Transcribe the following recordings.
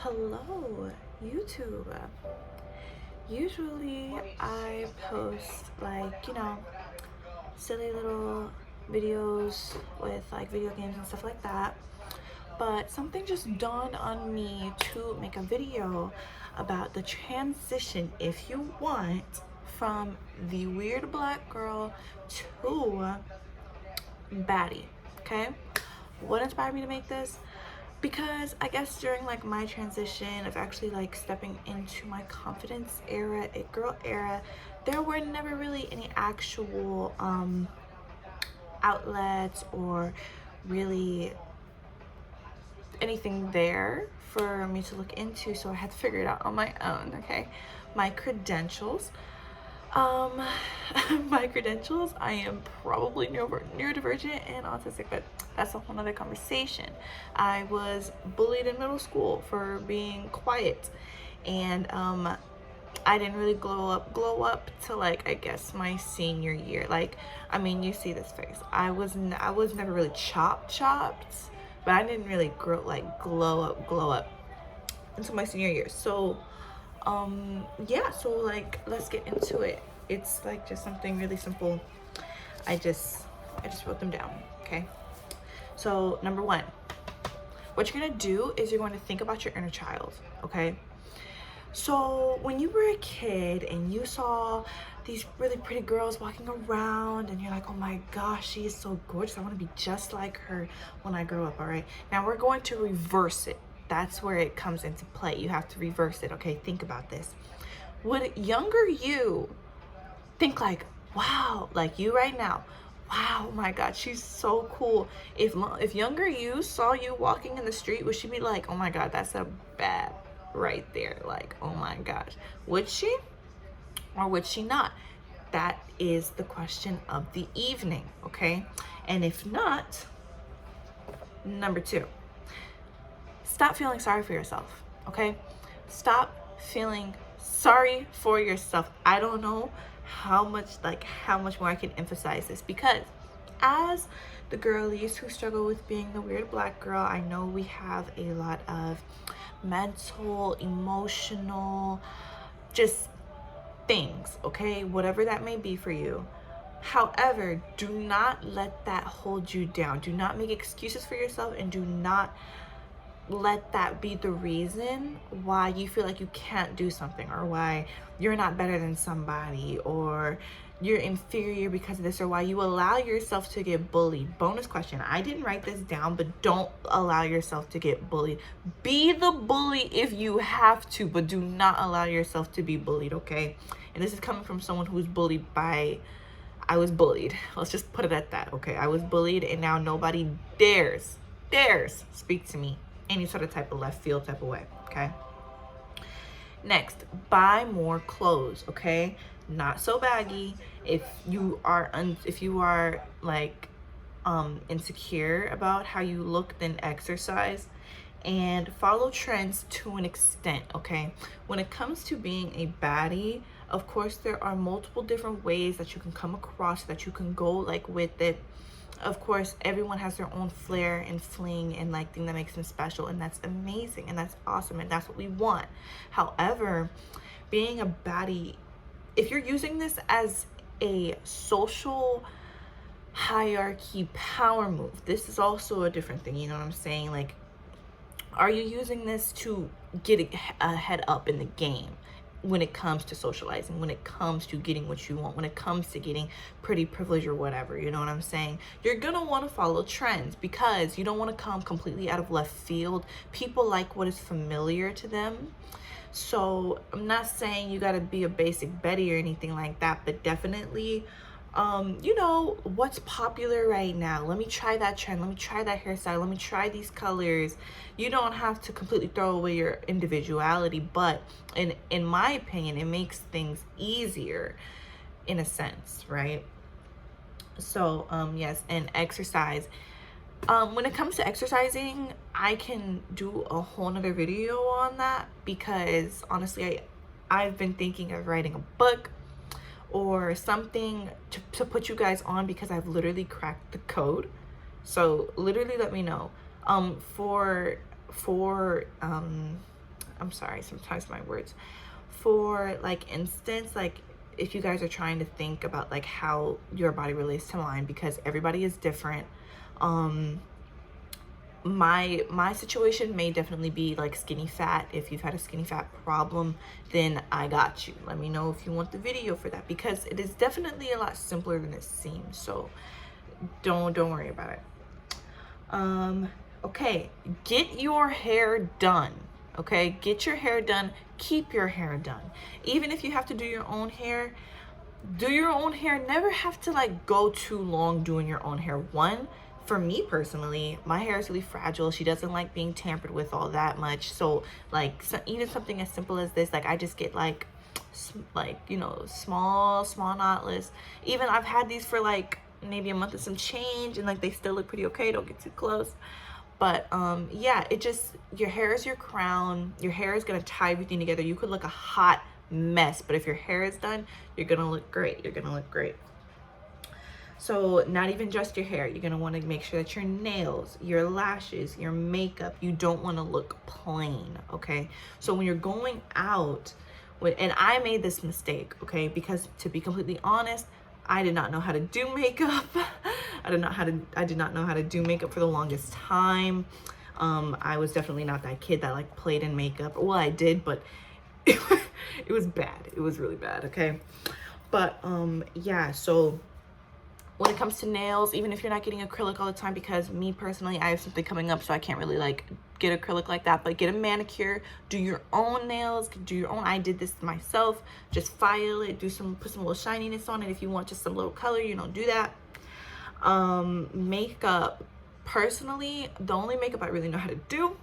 Hello, YouTube. Usually I post silly little videos with like video games and stuff like that. But something just dawned on me to make a video about the transition, if you want, from the weird black girl to baddie. Okay? What inspired me to make this? Because I guess during like my transition of actually like stepping into my confidence era, it girl era, there were never really any actual outlets or really anything there for me to look into, so I had to figure it out on my own. Okay, my credentials. Um, my credentials, I am probably neurodivergent and autistic, but that's a whole nother conversation. I was bullied in middle school for being quiet, and I didn't really glow up to like, I guess, my senior year. Like, I mean, you see this face. I was never really chopped, but I didn't really glow up until my senior year. So yeah, so like let's get into it. It's like just something really simple. I just wrote them down. Okay, so number one, what you're gonna do is you're going to think about your inner child. Okay, so when you were a kid and you saw these really pretty girls walking around and you're like, oh my gosh, she is so gorgeous, I want to be just like her when I grow up. All right, now we're going to reverse it. That's where it comes into play. You have to reverse it. Okay, think about this. Would younger you think like, wow, like you right now, wow, oh my god, she's so cool? If younger you saw you walking in the street, would she be like, oh my god, that's a bad right there, like, oh my gosh? Would she, or would she not? That is the question of the evening. Okay, and if not, number two, stop feeling sorry for yourself. Okay, stop feeling sorry for yourself. I don't know how much more I can emphasize this, because as the girlies who struggle with being the weird black girl, I know we have a lot of mental, emotional, just things, okay, whatever that may be for you. However, do not let that hold you down. Do not make excuses for yourself, and do not let that be the reason why you feel like you can't do something, or why you're not better than somebody, or you're inferior because of this, or why you allow yourself to get bullied. Bonus question, I didn't write this down, but don't allow yourself to get bullied. Be the bully if you have to, but do not allow yourself to be bullied. Okay, and this is coming from someone who's bullied by, I was bullied, let's just put it at that. Okay, I was bullied, and now nobody dares speak to me any sort of type of left field type of way. Okay, next, buy more clothes. Okay, not so baggy. If you are like insecure about how you look, then exercise and follow trends to an extent. Okay, when it comes to being a baddie, of course there are multiple different ways that you can come across, that you can go like with it. Of course, everyone has their own flair and fling and like thing that makes them special, and that's amazing and that's awesome and that's what we want. However, being a baddie, if you're using this as a social hierarchy power move, this is also a different thing. You know what I'm saying? Like, are you using this to get a head up in the game when it comes to socializing, when it comes to getting what you want, when it comes to getting pretty privilege or whatever? You know what I'm saying? You're gonna want to follow trends because you don't want to come completely out of left field. People like what is familiar to them. So I'm not saying you got to be a basic baddie or anything like that, but definitely you know what's popular right now. Let me try that trend. Let me try that hairstyle. Let me try these colors. You don't have to completely throw away your individuality, but in my opinion, it makes things easier in a sense, right? So yes, and exercise. When it comes to exercising, I can do a whole nother video on that, because honestly, I've been thinking of writing a book or something to put you guys on, because I've literally cracked the code. So literally let me know. For I'm sorry, sometimes my words. For like instance, like if you guys are trying to think about like how your body relates to mine, because everybody is different. My situation may definitely be like skinny fat. If you've had a skinny fat problem, then I got you. Let me know if you want the video for that, because it is definitely a lot simpler than it seems. So don't worry about it. Okay, get your hair done. Okay, get your hair done. Keep your hair done. Even if you have to do your own hair, do your own hair. Never have to like go too long doing your own hair. One, for me personally, my hair is really fragile. She doesn't like being tampered with all that much. So like, even something as simple as this, like I just get like you know, small knotless. Even I've had these for like maybe a month and some change, and like they still look pretty okay. Don't get too close. But yeah, it just, your hair is your crown. Your hair is gonna tie everything together. You could look a hot mess, but if your hair is done, you're gonna look great. You're gonna look great. So not even just your hair, you're gonna want to make sure that your nails, your lashes, your makeup, you don't want to look plain. Okay, so when you're going out, and I made this mistake, okay, because to be completely honest, I did not know how to do makeup. I did not know how to do makeup for the longest time. I was definitely not that kid that like played in makeup. Well, I did, but it was bad. It was really bad. Okay, but yeah. So when it comes to nails, even if you're not getting acrylic all the time, because me personally, I have something coming up, so I can't really like get acrylic like that, but get a manicure, do your own nails, do your own. I did this myself. Just file it, put some little shininess on it. If you want just some little color, you know, do that. Makeup, personally, the only makeup I really know how to do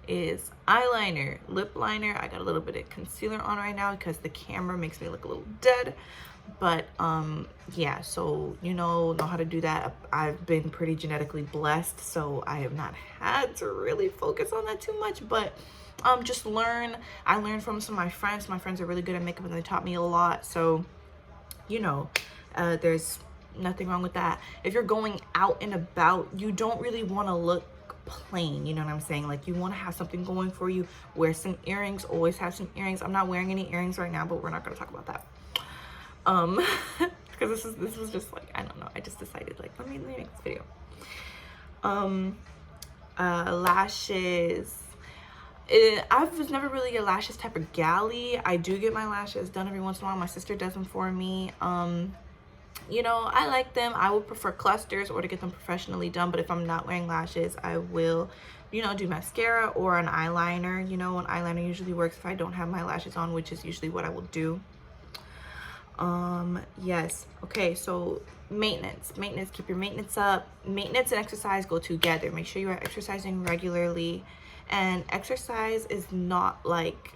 is eyeliner, lip liner. I got a little bit of concealer on right now because the camera makes me look a little dead. But yeah, so you know how to do that. I've been pretty genetically blessed, so I have not had to really focus on that too much, but just learn. I learned from some of my friends. My friends are really good at makeup and they taught me a lot. So you know, there's nothing wrong with that. If you're going out and about, you don't really want to look plain, you know what I'm saying? Like you want to have something going for you. Wear some earrings, always have some earrings. I'm not wearing any earrings right now, but we're not going to talk about that. Because this was just like, I don't know, I just decided like let me make this video. Lashes, I was never really a lashes type of galley. I do get my lashes done every once in a while. My sister does them for me. You know, I like them. I would prefer clusters or to get them professionally done, but if I'm not wearing lashes, I will, you know, do mascara or an eyeliner. You know, an eyeliner usually works if I don't have my lashes on, which is usually what I will do. Yes. Okay, so maintenance, keep your maintenance up. Maintenance and exercise go together. Make sure you are exercising regularly, and exercise is not like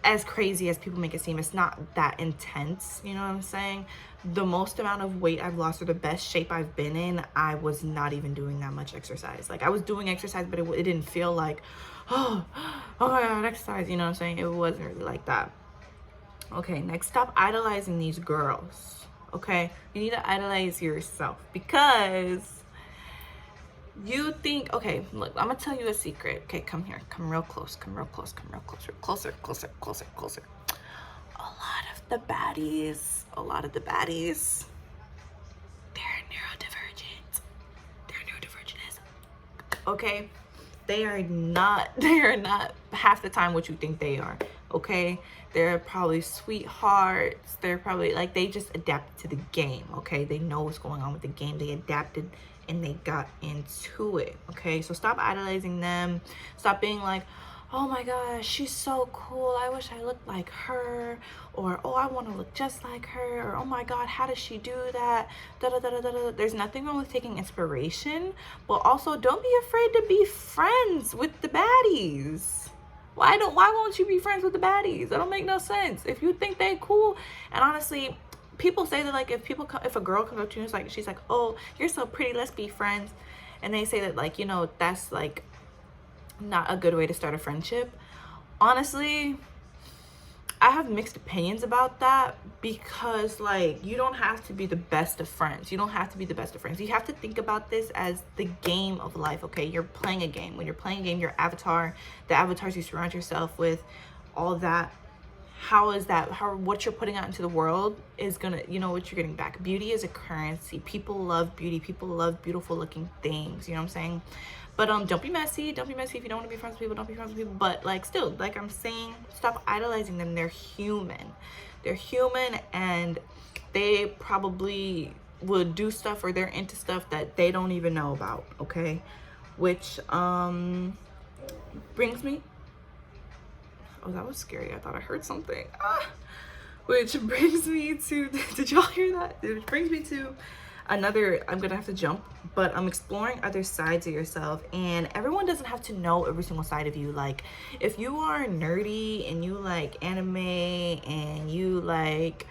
as crazy as people make it seem. It's not that intense, you know what I'm saying? The most amount of weight I've lost, or the best shape I've been in, I was not even doing that much exercise. Like I was doing exercise, but it didn't feel like, oh my god, exercise, you know what I'm saying? It wasn't really like that. Okay, next, stop idolizing these girls. Okay, you need to idolize yourself, because you think, okay, look, I'm gonna tell you a secret. Okay, come here, come real close, come real close, come real closer, closer. A lot of the baddies, they're neurodivergent. They're neurodivergent. Okay, they are not half the time what you think they are. Okay, they're probably sweethearts. They're probably like, they just adapted to the game. Okay, they know what's going on with the game. They adapted and they got into it. Okay, so stop idolizing them. Stop being like, oh my gosh, she's so cool, I wish I looked like her, or oh, I want to look just like her, or oh my god, how does she do that, There's nothing wrong with taking inspiration, but also don't be afraid to be friends with the baddies. Why won't you be friends with the baddies? That don't make no sense. If you think they cool, and honestly, people say that like if a girl comes up to you and it's like, she's like, oh, you're so pretty, let's be friends, and they say that like, you know, that's like not a good way to start a friendship. Honestly, I have mixed opinions about that, because like, you don't have to be the best of friends. You don't have to be the best of friends. You have to think about this as the game of life, okay? You're playing a game. When you're playing a game, your avatar, the avatars you surround yourself with, all that, what you're putting out into the world is gonna, you know what you're getting back. Beauty is a currency. People love beauty. People love beautiful looking things. You know what I'm saying? But don't be messy. Don't be messy. If you don't want to be friends with people, don't be friends with people. But like, still, like I'm saying, stop idolizing them. They're human. They're human, and they probably would do stuff, or they're into stuff that they don't even know about. Okay, which brings me. Oh, that was scary. I thought I heard something. Which brings me to. Did y'all hear that? Which brings me to another. I'm gonna have to jump, but I'm exploring other sides of yourself, and everyone doesn't have to know every single side of you. Like, if you are nerdy and you like anime and you like,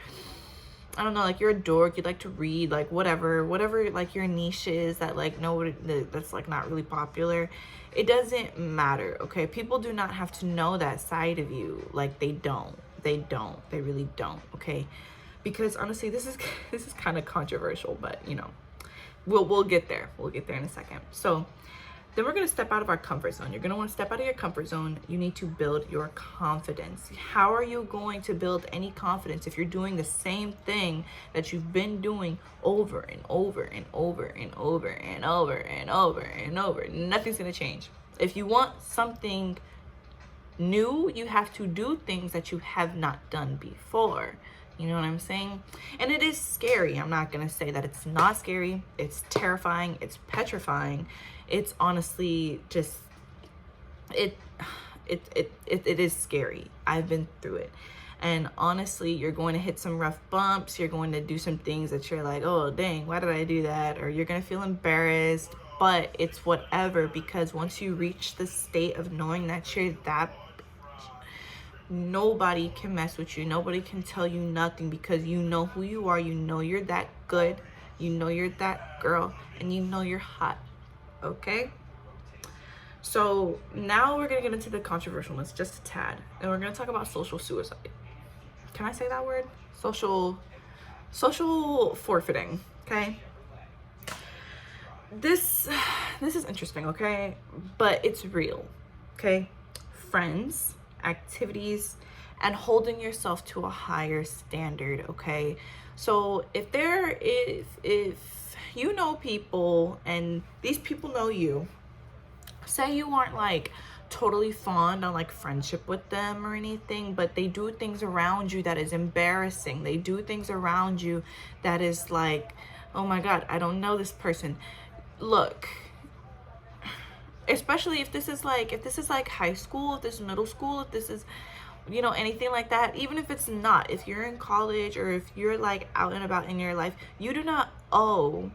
I don't know, like you're a dork, you like to read, like whatever like your niche is that like nobody, that's like not really popular, it doesn't matter. Okay, people do not have to know that side of you. Like, they really don't. Okay, because honestly, this is kind of controversial, but you know, we'll get there. We'll get there in a second. So then we're going to step out of our comfort zone. You're going to want to step out of your comfort zone. You need to build your confidence. How are you going to build any confidence if you're doing the same thing that you've been doing over and over and over and over and over and over and over? Nothing's going to change. If you want something new, you have to do things that you have not done before. You know what I'm saying? And it is scary. I'm not going to say that it's not scary. It's terrifying. It's petrifying. It's honestly just, it is scary. I've been through it. And honestly, you're going to hit some rough bumps. You're going to do some things that you're like, oh, dang, why did I do that? Or you're going to feel embarrassed. But it's whatever, because once you reach the state of knowing that you're that, nobody can mess with you. Nobody can tell you nothing, because you know who you are. You know you're that good. You know you're that girl, and you know you're hot. Okay? So now we're gonna get into the controversialness just a tad, and we're gonna talk about social suicide. Can I say that word? Social forfeiting. Okay? This is interesting, okay? But it's real. Okay? Friends, activities, and holding yourself to a higher standard. Okay, so if you know people and these people know you, say you aren't like totally fond on like friendship with them or anything, but they do things around you that is embarrassing. They do things around you that is like, oh my god, I don't know this person. Look, especially if this is like high school, if this is middle school, if this is, you know, anything like that, even if it's not, if you're in college or if you're like out and about in your life, you do not owe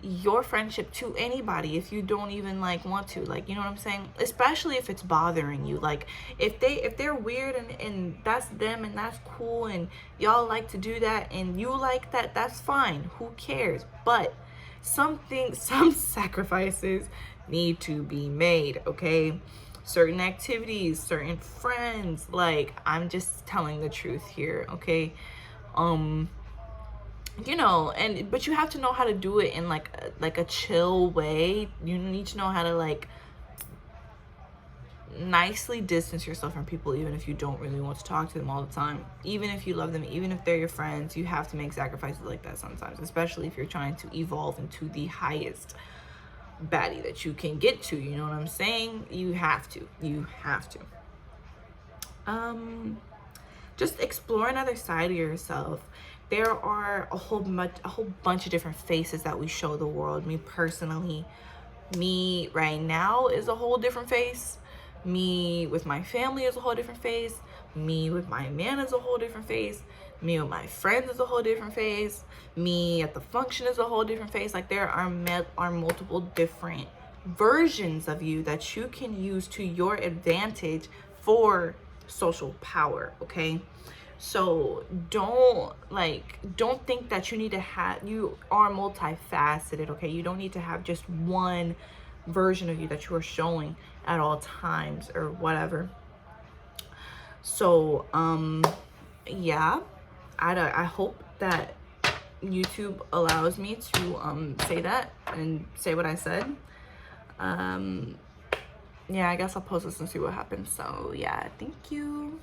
your friendship to anybody if you don't even like want to, like, you know what I'm saying? Especially if it's bothering you. Like, if they're weird and that's them and that's cool and y'all like to do that and you like that, that's fine, who cares? But some sacrifices need to be made. Okay, certain activities, certain friends, like, I'm just telling the truth here. Okay, you know, but you have to know how to do it in like a chill way. You need to know how to like nicely distance yourself from people, even if you don't really want to talk to them all the time. Even if you love them, even if they're your friends, you have to make sacrifices like that sometimes, especially if you're trying to evolve into the highest baddie that you can get to. You know what I'm saying? You have to. Just explore another side of yourself. There are a whole bunch of different faces that we show the world. Me personally, me right now is a whole different face. Me with my family is a whole different face. Me with my man is a whole different face. Me with my friends is a whole different face. Me at the function is a whole different face. Like, there are multiple different versions of you that you can use to your advantage for social power. Okay, so don't think that you are multifaceted. Okay, you don't need to have just one version of you that you are showing at all times or whatever. So yeah, I hope that YouTube allows me to say that and say what I said. Yeah, I guess I'll post this and see what happens. So yeah, thank you.